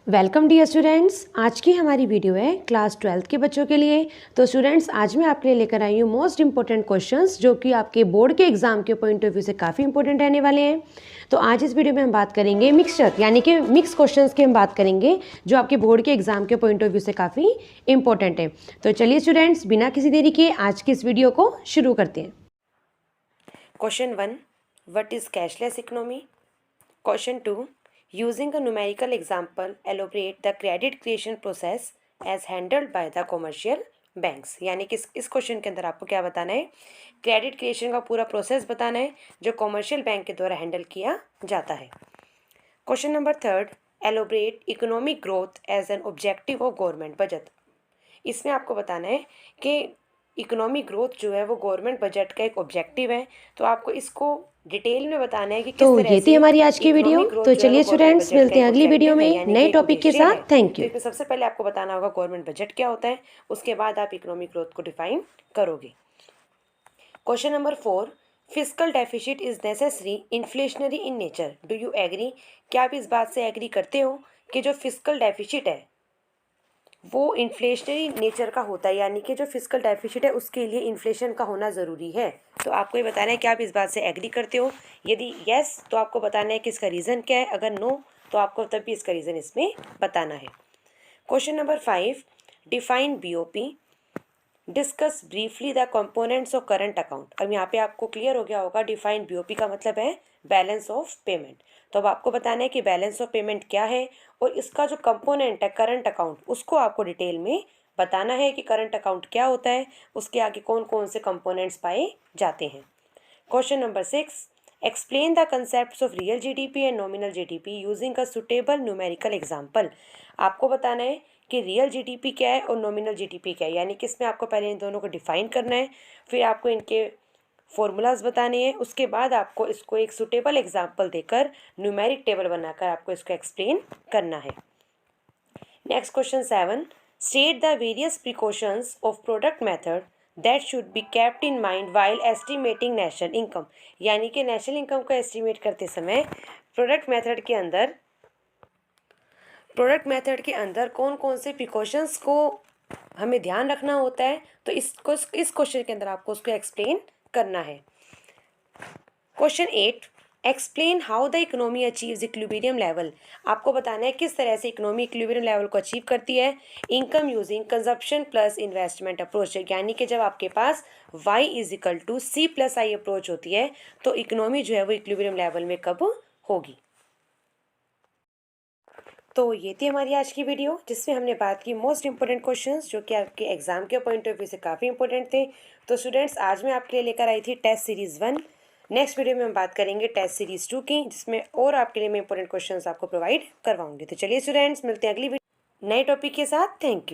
Welcome dear students. आज की हमारी वीडियो है क्लास 12th के बच्चों के लिए। तो स्टूडेंट्स, आज मैं आपके लिए लेकर आई हूँ मोस्ट इंपॉर्टेंट क्वेश्चंस जो कि आपके बोर्ड के एग्जाम के पॉइंट ऑफ व्यू से काफ़ी इंपॉर्टेंट रहने वाले हैं। तो आज इस वीडियो में हम बात करेंगे मिक्सचर यानी कि मिक्स क्वेश्चंस की हम बात करेंगे जो आपके बोर्ड के एग्जाम के पॉइंट ऑफ व्यू से काफ़ी इंपॉर्टेंट है। तो चलिए स्टूडेंट्स, बिना किसी देरी के आज की इस वीडियो को शुरू करते हैं। Question 1. What is cashless economy? Question 2. Using a numerical example, elaborate the credit creation process as handled by the commercial banks. यानी कि इस क्वेश्चन के अंदर आपको क्या बताना है? क्रेडिट क्रिएशन का पूरा प्रोसेस बताना है जो कॉमर्शियल बैंक के द्वारा हैंडल किया जाता है। Question number 3. Elaborate economic growth as an objective of government budget. इसमें आपको बताना है कि इकोनॉमिक ग्रोथ जो है वो गवर्नमेंट बजट का एक ऑब्जेक्टिव है। तो आपको इसको डिटेल में बताना है कि किस तो तरह ये थी से हमारी आज की वीडियो। इकोनॉमिक ग्रोथ तो जो है वो चलिए गवर्नमेंट स्टूडेंट्स, बजट का मिलते हैं एक अगली वीडियो ऑब्जेक्टिव है में यानी नए कि एक टॉपिक के उद्देश्य है। साथ। थैंक तो यू। इसमें सबसे पहले आपको बताना होगा गवर्नमेंट बजट क्या होता है, उसके बाद आप इकोनॉमिक ग्रोथ को डिफाइन करोगे। Question number 4. Fiscal deficit is necessary inflationary in nature, do you agree? क्या आप इस बात से एग्री करते हो कि जो फिस्कल डेफिसिट है वो इन्फ्लेशनरी नेचर का होता है, यानी कि जो फिस्कल डेफिसिट है उसके लिए इन्फ्लेशन का होना ज़रूरी है? तो आपको ये बताना है कि आप इस बात से एग्री करते हो। यदि यस तो आपको बताना है कि इसका रीज़न क्या है, अगर नो तो आपको तब भी इसका रीज़न इसमें बताना है। Question number 5. Define BOP, discuss briefly the components of current account. अब यहाँ पे आपको क्लियर हो गया होगा डिफाइन बीओपी का मतलब है बैलेंस ऑफ पेमेंट। तो अब आपको बताना है कि बैलेंस ऑफ पेमेंट क्या है और इसका जो कंपोनेंट है करंट अकाउंट उसको आपको डिटेल में बताना है कि करंट अकाउंट क्या होता है, उसके आगे कौन कौन से कंपोनेंट्स पाए जाते हैं। Question number 6. Explain the concept of real GDP and nominal GDP using a suitable numerical example. आपको बताना है कि रियल जीडीपी क्या है और नॉमिनल जीडीपी क्या है, यानी कि इसमें आपको पहले इन दोनों को डिफाइन करना है, फिर आपको इनके फॉर्मूलाज बताने हैं, उसके बाद आपको इसको एक सुटेबल एग्जाम्पल देकर न्यूमेरिक टेबल बनाकर आपको इसको एक्सप्लेन करना है। Next question 7. State the various precautions of product method that should be kept in mind while estimating national income. यानी कि नेशनल इनकम को एस्टिमेट करते समय प्रोडक्ट मेथड के अंदर कौन कौन से प्रिकॉशंस को हमें ध्यान रखना होता है, तो इस क्वेश्चन के अंदर आपको उसको एक्सप्लेन करना है। Question 8. Explain how the economy achieves equilibrium level. आपको बताना है किस तरह से इकोनॉमी इक्विलिब्रियम लेवल को अचीव करती है। Income using consumption plus investment approach, यानी कि जब आपके पास y = C+I अप्रोच होती है तो इकोनॉमी जो है वो इक्विलिब्रियम लेवल में कब होगी। तो ये थी हमारी आज की वीडियो जिसमें हमने बात की मोस्ट इंपॉर्टेंट क्वेश्चंस जो कि आपके एग्जाम के पॉइंट ऑफ व्यू से काफ़ी इंपॉर्टेंट थे। तो स्टूडेंट्स, आज मैं आपके लिए लेकर आई थी टेस्ट सीरीज़ 1। नेक्स्ट वीडियो में हम बात करेंगे टेस्ट सीरीज़ 2 की, जिसमें और आपके लिए मैं इंपॉर्टेंट क्वेश्चंस आपको प्रोवाइड करवाऊंगी। तो चलिए स्टूडेंट्स, मिलते हैं अगली वीडियो नए टॉपिक के साथ। Thank you.